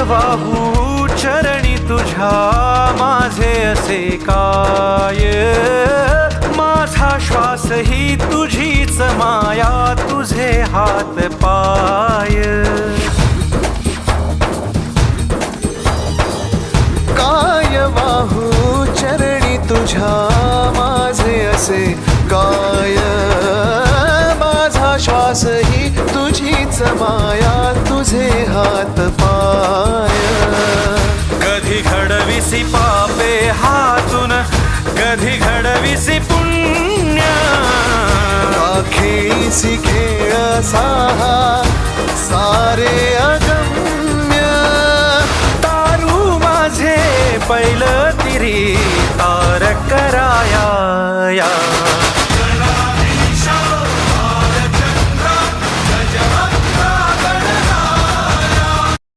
वाहू चरणी तुझ्या माझे असे काय, माझा श्वास ही तुझीच माया, तुझे हात पाय. काय वाहू चरणी तुझ्या माझे असे काय, माझा श्वास ही तुझीच माया, तुझे हात पाय. कधी घडविसी पापे हातून, कधी घडविसी पुण्य, खेळीसी खेळ साहा सारे अगम्य. तारू माझे पैल